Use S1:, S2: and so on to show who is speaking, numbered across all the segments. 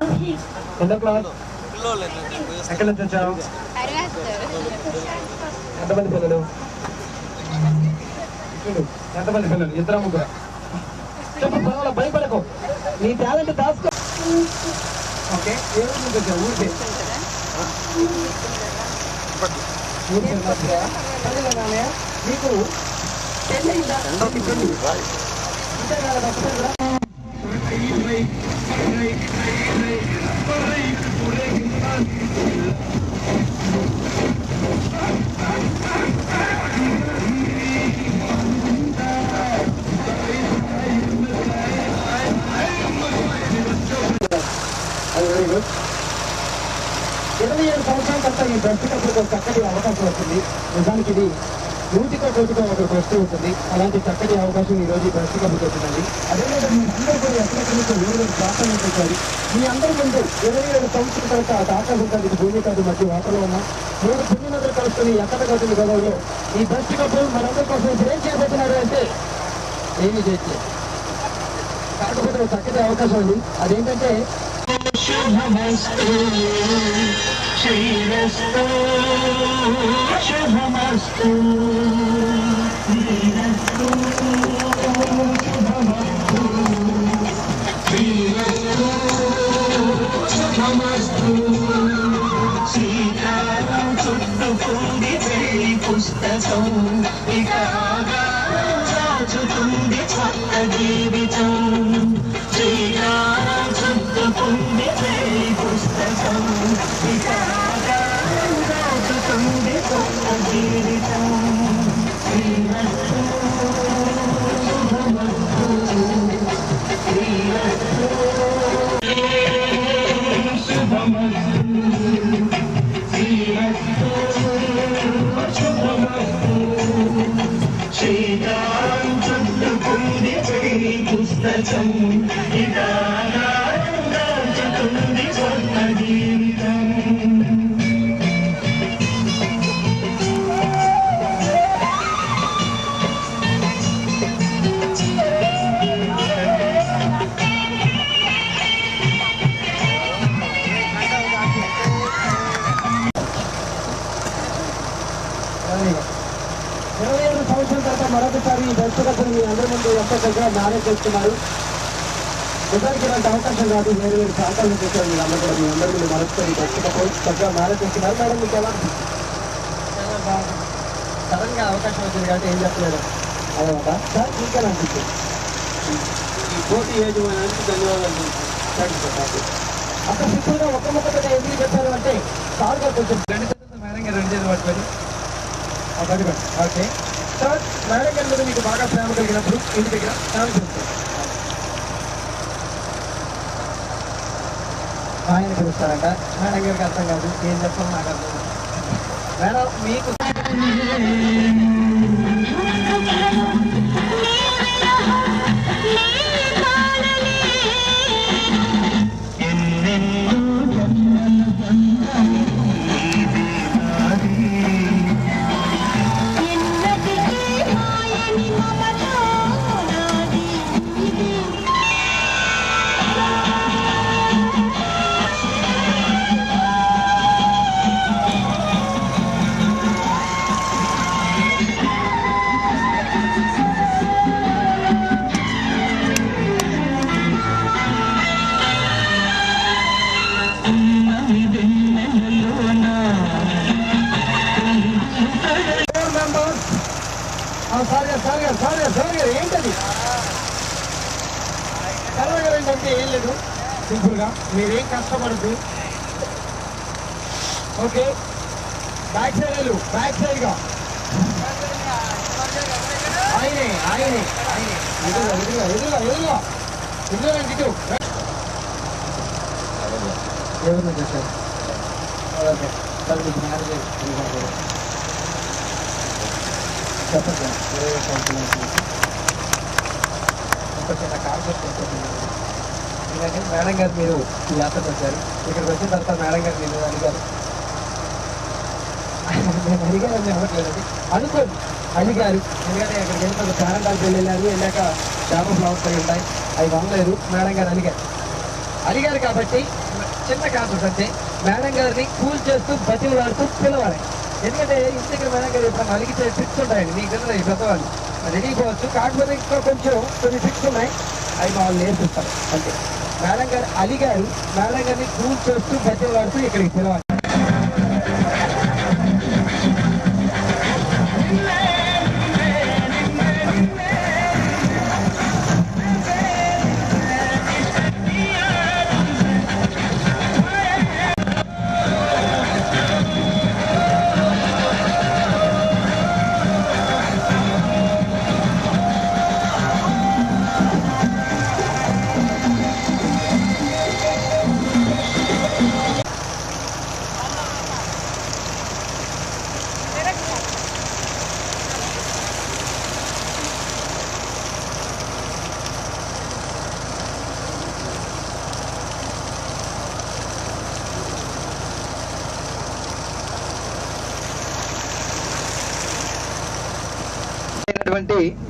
S1: ఎన్నో క్లాస్? ఎక్కడి నుంచి వచ్చావు? ఎంతమంది పిల్లలు? ఎంతమంది పిల్లలు? ఇద్దరు ముగ్గురు? చెప్పు, పర్వాలేదు, భయపడకు, నీ టాలెంట్ దాచుకో. ఓకే, ఏ ఊరు నుంచి వచ్చావు? ఊరికే మీకు వెరీ గుడ్. 27 సంవత్సరాల తర్వాత ఈ దర్శకత్వం ఒక చక్కటి అవకాశం వస్తుంది. నిజానికి ఇది 100 ఒకరికి వస్తూ ఉంటుంది. అలాంటి చక్కటి అవకాశం ఈ రోజు ఈ దర్శకత్వం వచ్చిందండి. అదేవిధంగా మీ అందరూ కూడా ఎక్కడెక్కడి నుంచి వేరు ప్రాంతాల నుంచి వచ్చారు. మీ అందరి ముందు 27 సంవత్సరాల తర్వాత ఆకాశం భూమి కాదు మధ్య వాటలో ఉన్న 3 పుణ్యనదులు కలుసుకుని ఎక్కడ కట్టిన గొడవలో ఈ దర్శకత్వం మనందరి కోసం ఇప్పుడు ఏం చేయబోతున్నారు అంటే ఏమీ చేయట్లేదు. కాకపోతే ఒక చక్కటి అవకాశం ఉంది. అదేంటంటే శుభమస్తు శ్రీరస్తు శుభమస్తు శ్రీరస్తు శుభమస్తు శ్రీరస్తు శుభమస్తు శ్రీకారం చుట్టుకుంది పెళ్లి పుస్తకం ఇక రాజుతుంది కొత్త జీవితం శ్రీకారం చుట్టుకుంది పెళ్లి పుస్తకం ఇక రాజుతుంది కొత్త జీవితం శ్రీరస్తు శుభమస్తు శ్రీరస్తు శుభమస్తు శ్రీరస్తు శుభమస్తు శ్రీకారం చుట్టుకుంది పెళ్లి పుస్తకం ఇక రాజుతుంది కొత్త జీవితం మరొకసారి ఈ దర్శకత్వం మీ అందరి ముందు ఎంతో చక్కగా మేనేజ్ చేస్తున్నారు. నిజానికి ఇలాంటి అవకాశం కాదు. వేరు వేరు ప్రాంతాల నుంచి వచ్చారు. మీరు అందరూ కూడా మీ అందరూ మీరు మరొకసారి ఈ దర్శకత్వం చక్కగా మేనేజ్ చేస్తున్నారు. మేడం మీకు ఎలా సడన్ గా అవకాశం వచ్చింది కాబట్టి ఏం చెప్పలేదు అదేమాట సార్ మీకేలా అనిపించింది? ఈ పోటీ యజమానానికి ధన్యవాదాలు. అక్కడ సింపుల్గా ఒక్క ముక్కతో ఎందుకు చెప్పారు అంటే సార్ గారు కొంచెం మేడం గారు 2 చేతులు పట్టుకొని ఓకే సార్. మేడం గారి మీద మీకు బాగా ప్రేమ కలిగినప్పుడు ఇంటి దగ్గర ఆయన పిలుస్తారంట. మేడం గారికి అర్థం కాదు, ఏం చెప్తాం నాకు అర్థం కాదు. మేడం మీకు ఏంటది కలవగలంటే ఏం లేదు. సింపుల్ గా మీరేం కష్టపడద్దు. ఓకే, బ్యాక్ సైడ్ వెళ్ళు, బ్యాక్ సైడ్ గా ఆయనే ఆయనే ఆయనే ఎదురుగా ఎదురుగా ఎదురుగా ఎదురుగా ఎదురుగా ఇటు ఎవరిని చేశారు? ఓకే సార్ మీకు మ్యారేజ్ చెప్పండి. ఒక చిన్న కాన్సెప్ట్ ఎందుకంటే మేడం గారు మీరు ఈ యాత్రకు వచ్చారు. ఇక్కడికి వచ్చిన తర్వాత మేడం గారు మీరు అడిగారు. నేను అడిగారని అవ్వట్లేదండి, అనుకోండి అడిగారు. ఎందుకంటే అక్కడికి వెళ్ళిన పేరెంటాలకు వెళ్ళారు. వెళ్ళాక చేప ఫ్లవర్స్ అవి ఉంటాయి, అవి కొనలేదు. మేడం గారు అడిగారు. అడిగారు కాబట్టి చిన్న కాన్సెప్ట్ అంటే మేడం గారిని కూల్ చేస్తూ బతిమలాడుతూ పిలవాలి. ఎందుకంటే ఇంటికి మేడం గారు ఎప్పుడన్నా అలిగితే ట్రిక్స్ ఉంటాయండి, మీకు తెలియదు పెద్దవాళ్ళు రెడీపోవచ్చు. కాకపోతే ఇంకా కొన్ని ట్రిక్స్ ఉన్నాయి, అవి వాళ్ళు నేర్పిస్తారు అంతే. మేడం గారు అలిగారు, మేడం గారిని కూల్ చేస్తూ బతిమలాడుతూ ఇక్కడికి పిలవాలి.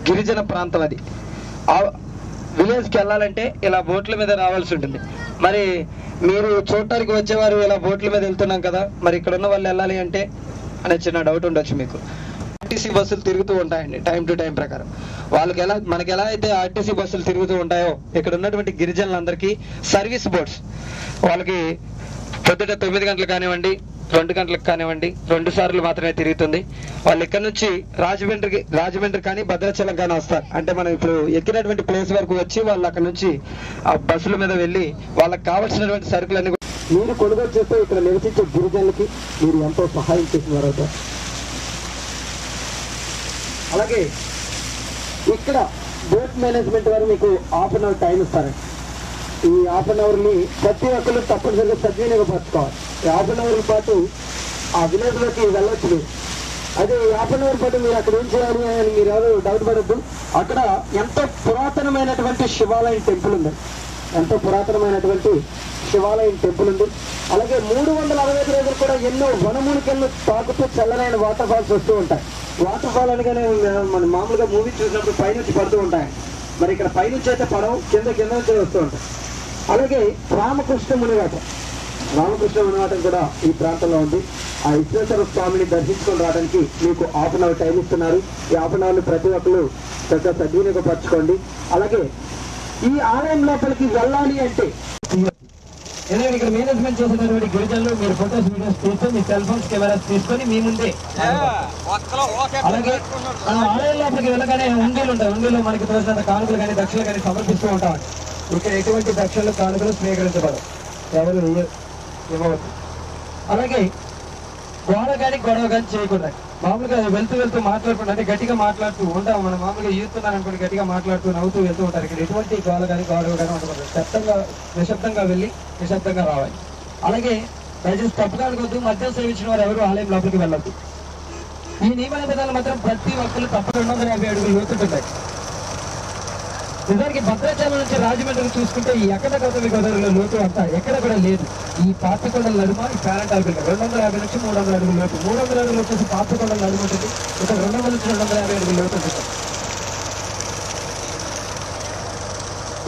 S1: గిరిజన ప్రాంతం అది. ఆ విలేజ్కి వెళ్ళాలంటే ఇలా బోట్ల మీద రావాల్సి ఉంటుంది. మరి మీరు చూడటానికి వచ్చేవారు ఇలా బోట్ల మీద వెళ్తున్నాం కదా, మరి ఇక్కడ ఉన్న వాళ్ళు వెళ్ళాలి అంటే అనే చిన్న డౌట్ ఉండొచ్చు మీకు. ఆర్టీసీ బస్సులు తిరుగుతూ ఉంటాయండి టైం టు టైం ప్రకారం. వాళ్ళకి మనకి ఎలా అయితే ఆర్టీసీ బస్సులు తిరుగుతూ ఉంటాయో ఇక్కడ ఉన్నటువంటి గిరిజనులందరికీ సర్వీస్ బోట్స్ వాళ్ళకి పొద్దుట 9 గంటలు కానివ్వండి 2 గంటలకు కానివ్వండి 2 సార్లు మాత్రమే తిరుగుతుంది. వాళ్ళు ఇక్కడ నుంచి రాజమండ్రి కానీ భద్రాచలం కానీ వస్తారు. అంటే మనం ఇప్పుడు ఎక్కినటువంటి ప్లేస్ వరకు వచ్చి వాళ్ళు అక్కడ నుంచి ఆ బస్సుల మీద వెళ్ళి వాళ్ళకి కావాల్సినటువంటి సరుకులన్నీ మీరు కొనుగోలు చేస్తే ఇక్కడ నివసించే గిరిజనులకి మీరు ఎంతో సహాయం చేసిన వారు. అలాగే ఇక్కడ బోట్ మేనేజ్మెంట్ వారు మీకు ½ గంట టైం ఇస్తారండి. ఈ ½ గంటని ప్రతి ఒక్కరు తప్పనిసరిగా సద్వినియోగపరచుకోవాలి. ఈ ½ గంట పాటు ఆ విలేజ్లోకి వెళ్ళొచ్చు. అదే ఈ ½ గంట పాటు మీరు అక్కడ ఏం చేయాలి అని మీరు ఎవరు డౌట్ పడద్దు. అక్కడ ఎంతో పురాతనమైనటువంటి శివాలయం టెంపుల్ ఉంది. ఎంతో పురాతనమైనటువంటి శివాలయం టెంపుల్ ఉంది. అలాగే 365 రోజులు కూడా ఎన్నో వనమూలికలను తాకుతూ చల్లనైన వాటర్ ఫాల్స్ వస్తూ ఉంటాయి. వాటర్ ఫాల్ అనగానే మన మామూలుగా మూవీ చూసినప్పుడు పైనుంచి పడుతూ ఉంటాయి. మరి ఇక్కడ పైనుంచి అయితే పడవు, కింద నుంచి వస్తూ ఉంటాయి. అలాగే రామకృష్ణ మునిఘాటం కూడా ఈ ప్రాంతంలో ఉంది. ఆ విశ్వేశ్వర స్వామిని దర్శించుకొని రావడానికి మీకు ½ గంట టైం ఇస్తున్నారు. ఈ ½ గంటను ప్రతి ఒక్కరు చక్కగా సద్వినియోగపరచుకోండి. అలాగే ఈ ఆలయం లోపలికి వెళ్ళాలి అంటే ఎందుకంటే ఇక్కడ మేనేజ్మెంట్ చేసినటువంటి గిరిజనులు మీరు ఫోటోస్ వీడియోస్ తీస్తూ మీ సెల్ ఫోన్స్ కెమెరాస్ తీసుకొని మీ ముందే. అలాగే ఆలయం లోపలికి వెళ్ళగానే ఉండీలు ఉంటాయి. ఉండీలో మనకి తోచినంత కానుకలు కానీ దక్షిణలు కానీ సమర్పిస్తూ ఉంటాం. ఇక్కడ ఎటువంటి దక్షిణలు కానుకలు స్వీకరించబడవు, ఎవరు ఇవ్వవద్దు. అలాగే గొడవ కానీ చేయకూడదు. మామూలుగా వెళ్తూ మాట్లాడుకుంటూ అంటే గట్టిగా మాట్లాడుతూ ఉంటాం. మనం మామూలుగా ఈస్తున్నాను అనుకోండి, గట్టిగా మాట్లాడుతూ నవ్వుతూ వెళ్తూ ఉంటారు. ఇక్కడ ఎటువంటి గొడవ కానీ ఉండకూడదు. నిశ్శబ్దంగా వెళ్ళి నిశ్శబ్దంగా రావాలి. అలాగే దయచేసి తప్పుకోవద్దు. మద్యం సేవించిన వారు ఎవరు ఆలయం లోపలికి వెళ్ళొద్దు. ఈ నియమ నిబంధనలు మాత్రం ప్రతి ఒక్కరు తప్ప 250 అడుగులు లోతుంటాయి. నిజానికి భద్రాచలం నుంచి రాజమండ్రి చూసుకుంటే ఈ ఎక్కడ గోదావరిలో లోతు అంతా ఎక్కడ కూడా లేదు. ఈ పాపికొండల నడుమ ఈ ప్యారెంట్ ఆర్బిల్ 250 నుంచి 300 అడుగులు లోతు. 300 అడుగులు వచ్చేసి పాపికొండల నడుమ ఉంటుంది. ఇక్కడ 200 నుంచి 250 అడుగులు లోతు ఉంటుంది.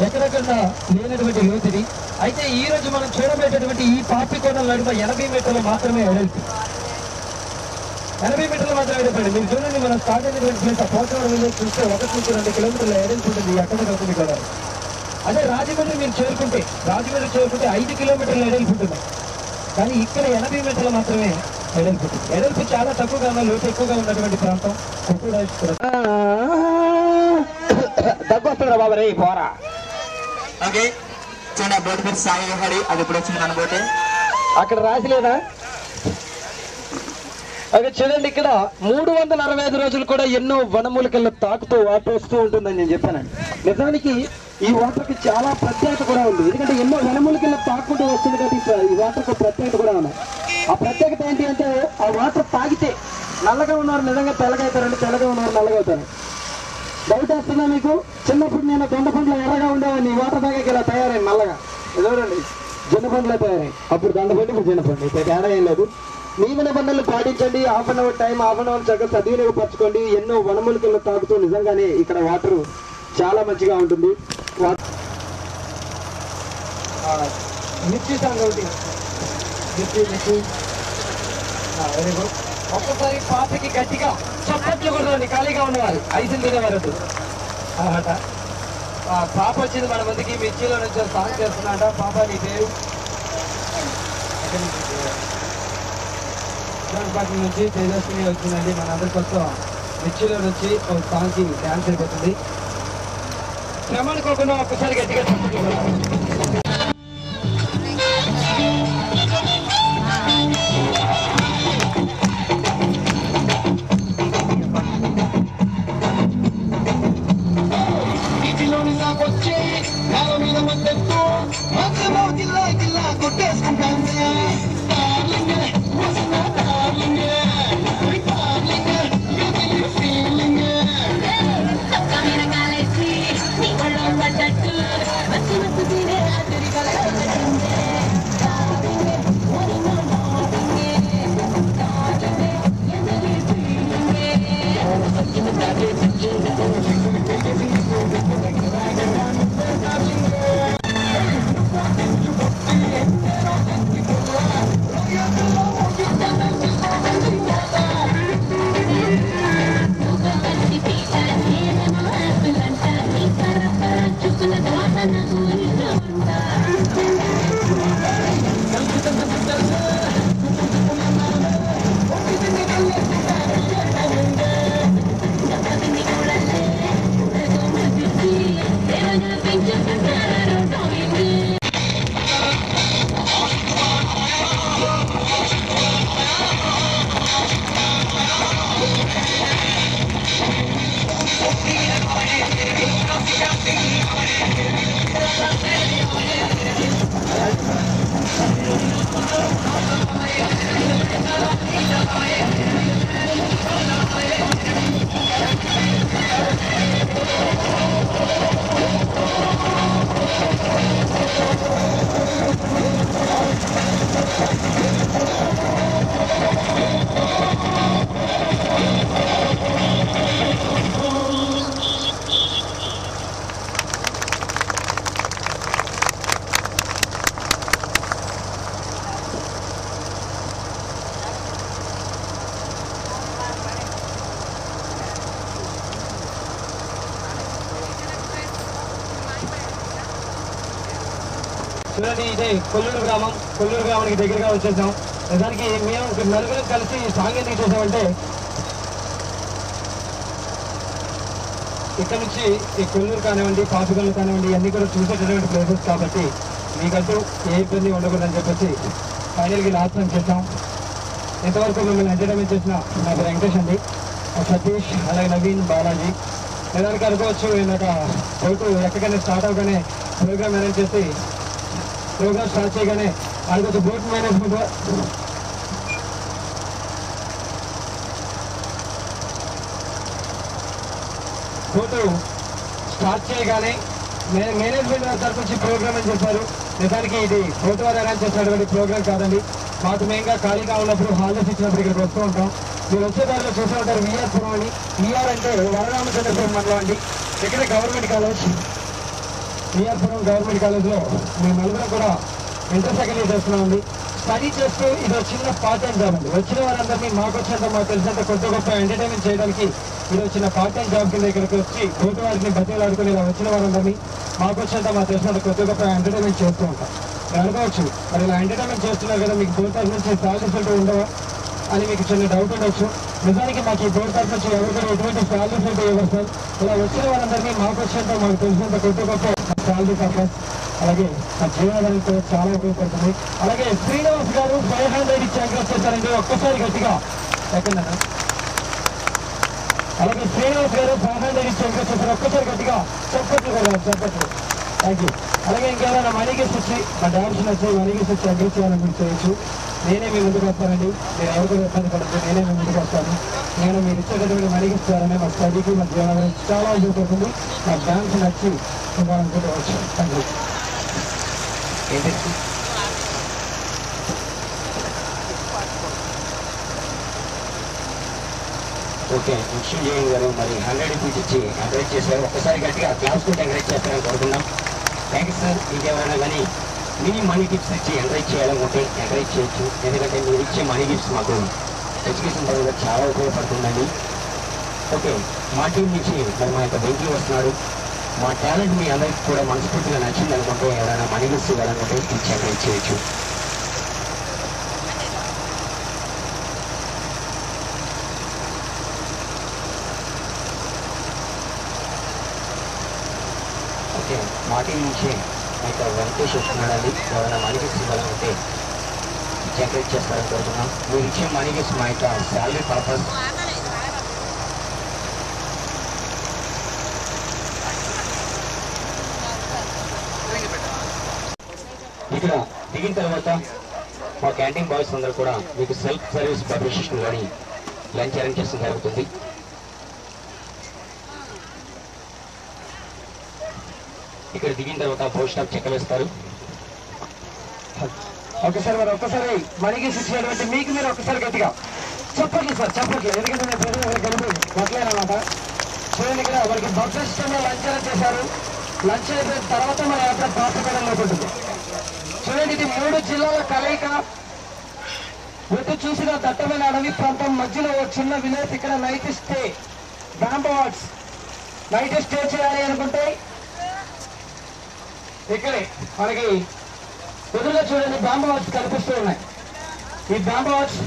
S1: ఎక్కడెక్కడ లేనటువంటి లోతుని. అయితే ఈ రోజు మనం చూడబోయేటటువంటి ఈ పాపికొండల నడుమ 80 మీటర్లు మాత్రమే వెడల్పు. 80 మీటర్లు మాత్రమే వెడల్పండి. మీరు చూడండి, మనం స్టార్ట్ అయినటువంటి ప్లేస్ ఆ పోచవరం విలేజ్ చూస్తే 1 నుంచి 2 కిలోమీటర్ల వెడల్పు ఉంటుంది. ఎక్కడ అవుతుంది కదా. అదే రాజమండ్రి మీరు చేరుకుంటే 5 కిలోమీటర్ల వెడల్పు ఉంటుంది. కానీ ఇక్కడ 80 మీటర్లు మాత్రమే వెడల్పు ఉంటుంది. వెడల్పు చాలా తక్కువగా ఉన్న లోతు ఎక్కువగా ఉన్నటువంటి ప్రాంతం. దగ్గు వస్తుందా బాబా రే పోరా. ఓకే చూడండి, బోట్ మీద సాయి అది ఇప్పుడు వచ్చింది మన బోటే. అక్కడ రాసిలేదా? అదే చూడండి, ఇక్కడ 365 రోజులు కూడా ఎన్నో వనమూలికలను తాకుతూ వాటర్ వస్తూ ఉంటుందని నేను చెప్పానండి. నిజానికి ఈ వాటర్కి చాలా ప్రత్యేకత కూడా ఉంది. ఎందుకంటే ఎన్నో వనమూలికలను తాకుంటూ వస్తుంది కాబట్టి ఈ వాటర్కి ప్రత్యేకత కూడా ఉన్నాయి. ఆ ప్రత్యేకత ఏంటి అంటే ఆ వాటర్ తాగితే నల్లగా ఉన్నవారు నిజంగా తెల్లగా అవుతారండి, తెల్లగా ఉన్నవారు నల్లగా అవుతారు. డౌట్ వస్తుందా మీకు? చిన్నప్పుడు నేను దొండపండ్లో ఎర్రగా ఉండేవాడిని, ఈ వాటర్ తాగాక ఇలా తయారైంది నల్లగా. చూడండి, జొన్నపండ్లో తయారై అప్పుడు దొండపండు, ఇప్పుడు జొన్నపండు, ఇప్పుడు తేడా ఏం లేదు. నియమ నిబంధనలు పాటించండి. ½ గంట టైం, ½ గంట చక్కగా సద్వినియోగపరచుకోండి. ఎన్నో వనమూలికలను తాగుతూ నిజంగానే ఇక్కడ వాటర్ చాలా మంచిగా ఉంటుంది. మిర్చి సాంగ్ ఒకటి మిర్చి వెరీ గుడ్. ఒక్కసారి పాపకి గట్టిగా చప్పట్లు కొడదండి ఖాళీగా ఉన్నవారు ఐదులు తినేవారు అనమాట. పాప వచ్చింది మన ముందుకి మిర్చిలో నుంచి సాంగ్ చేస్తున్నట. పాప నీ పేరు? పార్టీ నుంచి తేజస్విని వచ్చిందండి. మనందరి కోసం మిర్చిలో నుంచి ఒక సాంగ్కి డ్యాన్స్ అయిపోతుంది. క్రమానుకోకుండా ఒక్కసారి గట్టిగా చప్పట్లు కొడతాం. చూడండి, ఇదే కొల్లూరు గ్రామం. కొల్లూరు గ్రామానికి దగ్గరగా వచ్చేసాం. దానికి మేము నలుగురు కలిసి సాంగ్ ఎందుకు చేసామంటే, ఇక్కడ నుంచి ఈ కొల్లూరు కానివ్వండి, పాపికల్లు కానివ్వండి, ఇవన్నీ కూడా చూసేటటువంటి ప్లేసెస్ కాబట్టి మీకంటూ ఏ ఇబ్బంది ఉండకూడదని చెప్పేసి ఫైనల్కి లాస్ట్ టైం చేసాం. ఇంతవరకు మిమ్మల్ని ఎంటర్టైన్మెంట్ చేసిన నా పేరు వెంకటేష్ అండి, సతీష్, అలాగే నవీన్, బాలాజీ. నిజానికి అనుకోవచ్చు ఇందాక బోటు ఎక్కడికైనా స్టార్ట్ అవగానే ప్రోగ్రామ్ మేనేజ్ చేసి ప్రోగ్రామ్ స్టార్ట్ చేయగానే అది బోట్ మేనేజ్మెంట్ బోటు స్టార్ట్ చేయగానే మేనేజ్మెంట్ తరఫు నుంచి ప్రోగ్రామ్ అని చెప్పారు. నిజానికి ఇది బోటు వారు అరేంజ్ చేసినటువంటి ప్రోగ్రామ్ కాదండి. మాకు మెయిన్గా ఖాళీగా ఉన్నప్పుడు హాలిడేస్ ఇచ్చినప్పుడు ఇక్కడికి వస్తూ ఉంటాం. మీరు వచ్చే దారిలో చూస్తూ ఉంటారు విఆర్ పురం అని. విఆర్ అంటే వరరామచంద్రపురం మండలం అండి. ఇక్కడ గవర్నమెంట్ కాలేజ్, విఆర్ పురం గవర్నమెంట్ కాలేజ్లో మేము నలుగురు కూడా ఇంటర్ సెకండ్ ఇయర్ చేస్తున్నామండి. స్టడీ చేస్తూ ఇది ఒక చిన్న పార్ట్ టైం జాబ్ అండి. వచ్చిన వారందరినీ మాకు వచ్చినంత మాకు తెలిసినంత కొత్త గొప్ప ఎంటర్టైన్మెంట్ చేయడానికి ఇది వచ్చిన పార్ట్ టైం జాబ్ కింద ఇక్కడికి వచ్చి బోటు వారిని బతిలాడుకుని ఇలా వచ్చిన వారందరినీ మాకు వచ్చినంత మాకు తెలిసినంత కొత్త గొప్ప ఎంటర్టైన్మెంట్ చేస్తూ ఉంటాం. మీరు అనుకోవచ్చు, మరి ఇలా ఎంటర్టైన్మెంట్ చేస్తున్నారు కదా, మీకు బోట్ తరఫు నుంచి సాలరీస్ అంటూ ఉండవా అని మీకు చిన్న డౌట్ ఉండొచ్చు. నిజానికి మాకు ఈ బోట్ తరఫు నుంచి ఎవరు కూడా ఎటువంటి సాలరీస్ అంటూ ఇవ్వరు సార్. ఇలా వచ్చిన వారందరినీ మాకు వచ్చినంత మాకు తెలిసినంత కొత్త గొప్ప సాలరీ పర్పస్, అలాగే మా జీవనాధారంతో చాలా ఉపయోగపడుతుంది. అలాగే శ్రీనివాస్ గారు 500 ఇచ్చి ఎంకరేజ్ చేశారండి. ఒక్కసారి గట్టిగా ఎక్కడన్నా. అలాగే శ్రీనివాస్ గారు 500 ఇచ్చి ఎంకరేజ్ చేశారు. ఒక్కసారి గట్టిగా చెప్పట్లు కదా, చెప్పట్లు. Thank you. అలాగే ఇంకేమైనా మనీ గిఫ్ట్స్ వచ్చి మా డాన్స్ వచ్చి మనీ గిఫ్ట్స్ వచ్చి ఎంకరేజ్ చేయాలని చేయొచ్చు. నేనే మీ ముందుకు వస్తానండి. నేను ఎవరు కూడా ఇబ్బంది పడద్దు, నేనే మీ ముందుకు వస్తాను. నేను మీరు ఇచ్చేటటువంటి మనీ గిఫ్ట్స్ ద్వారానే మా స్టడీకి మా జీవనాధారం చాలా ఉపయోగపడుతుంది. మా డాన్స్ నచ్చి ఇవ్వాలనుకోవచ్చు. Thank you.
S2: ఓకే, విష్ణుజయన్ గారు మరి 100 రూపీస్ ఇచ్చి ఎంకరేజ్ చేశారు. ఒక్కసారి గట్టిగా క్లాస్ కూడా ఎంకరేజ్ చేస్తారని కోరుకున్నాం. Thank you sir. ఇంకెవరైనా కానీ మినీ మనీ గిఫ్ట్స్ ఇచ్చి ఎంకరేజ్ చేయాలనుకుంటే ఎంకరేజ్ చేయొచ్చు. ఎందుకంటే మీరు ఇచ్చే మనీ గిఫ్ట్స్ మాకు ఎడ్యుకేషన్ పరంగా చాలా ఉపయోగపడుతుందండి. ఓకే, మా టీం నుంచి మరి మా యొక్క వెంకీ వస్తున్నాడు. మా టాలెంట్ మీ అందరికీ కూడా మనస్ఫూర్తిగా నచ్చింది అనుకుంటే ఎవరైనా మనీ గిఫ్ట్స్ ఇవ్వాలనుకుంటే ఇచ్చి ఎంకరేజ్ చేయొచ్చు. ఓకే, మా టీం నుంచి మా యొక్క వెంకటేష్ వస్తున్నాడండి. ఎవరైనా మనీ గిఫ్ట్స్ ఇవ్వాలనుకుంటే ఎంకరేజ్ చేస్తారని కోరుతున్నాం. మీరు ఇచ్చే మనీ గిఫ్ట్స్ మా యొక్క శాలరీ పర్పస్ ఇక్కడ దిగిన తర్వాత మా క్యాంటీన్ బాయ్స్ అందరూ కూడా మీకు సెల్ఫ్ సర్వీస్ పబ్లిషేషన్ కానీ లంచ్ అరేంజ్ చేసిన జరుగుతుంది. ఇక్కడ దిగిన తర్వాత పోస్ట్ స్టాప్ చెక్క వేస్తారు.
S1: ఒకసారి మరి ఒక్కసారి మనకి ఇచ్చినటువంటి మీకు మీరు ఒక్కసారి గట్టిగా చెప్పట్లేదు సార్, చెప్పట్లేదు. ఎందుకంటే నేను ప్రజలు కలిపి కొట్టలేనమాట. చూడండి, ఇక్కడ మనకి బఫెట్ సిస్టంలో లంచ్ అరేంజ్ చేశారు. లంచ్ అయిపోయిన తర్వాత మన యాత్ర పాపకడంలోకి ఉంటుంది. చూడండి, ఇది 3 జిల్లాల కలయిక. ఎటు చూసిన దట్టమైన అడవి ప్రాంతం మధ్యలో ఒక చిన్న విలేజ్. ఇక్కడ night stay bamboo arts night stay చేయాలి అనుకుంటే ఇక్కడే మనకి ఎదురుగా చూడండి బ్యాంబో ఆర్ట్స్ కనిపిస్తూ ఉన్నాయి. ఈ బ్యాంబో ఆర్ట్స్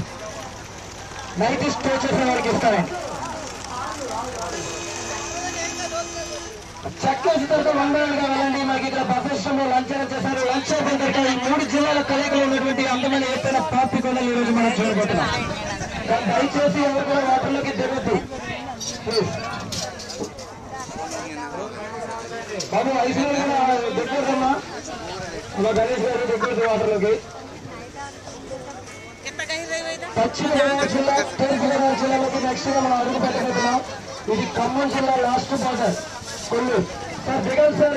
S1: నైట్ స్టే చేసిన వారికి ఇస్తారండి. చక్కేసితో వందలుగా వెళ్ళండి. మనకి ఇక్కడ బఫెస్టంలో లంచ్ చేశారు. లంచ్ అయిపోయిన తర్వాత ఈ 3 జిల్లాల కలయికలో ఉన్నటువంటి అందమైన ఎత్తైన పాపికొండలు ఈరోజు మనం చూడబోతున్నాం. దయచేసి ఎవరు కూడా వాటర్లోకి దిగొద్దు. బాబు ఐసీలో దిగకూడదమ్మా. మా గణేష్ గారు దిగకూడదు వాటర్లోకి. పశ్చిమ గోదావరి జిల్లా, తూర్పు గోదావరి జిల్లాలోకి నెక్స్ట్ గా మనం అడుగు పెట్టబోతున్నాం. ఇది ఖమ్మం జిల్లా లాస్ట్ బార్డర్ కొల్లూరు. సార్ దిగండి సార్.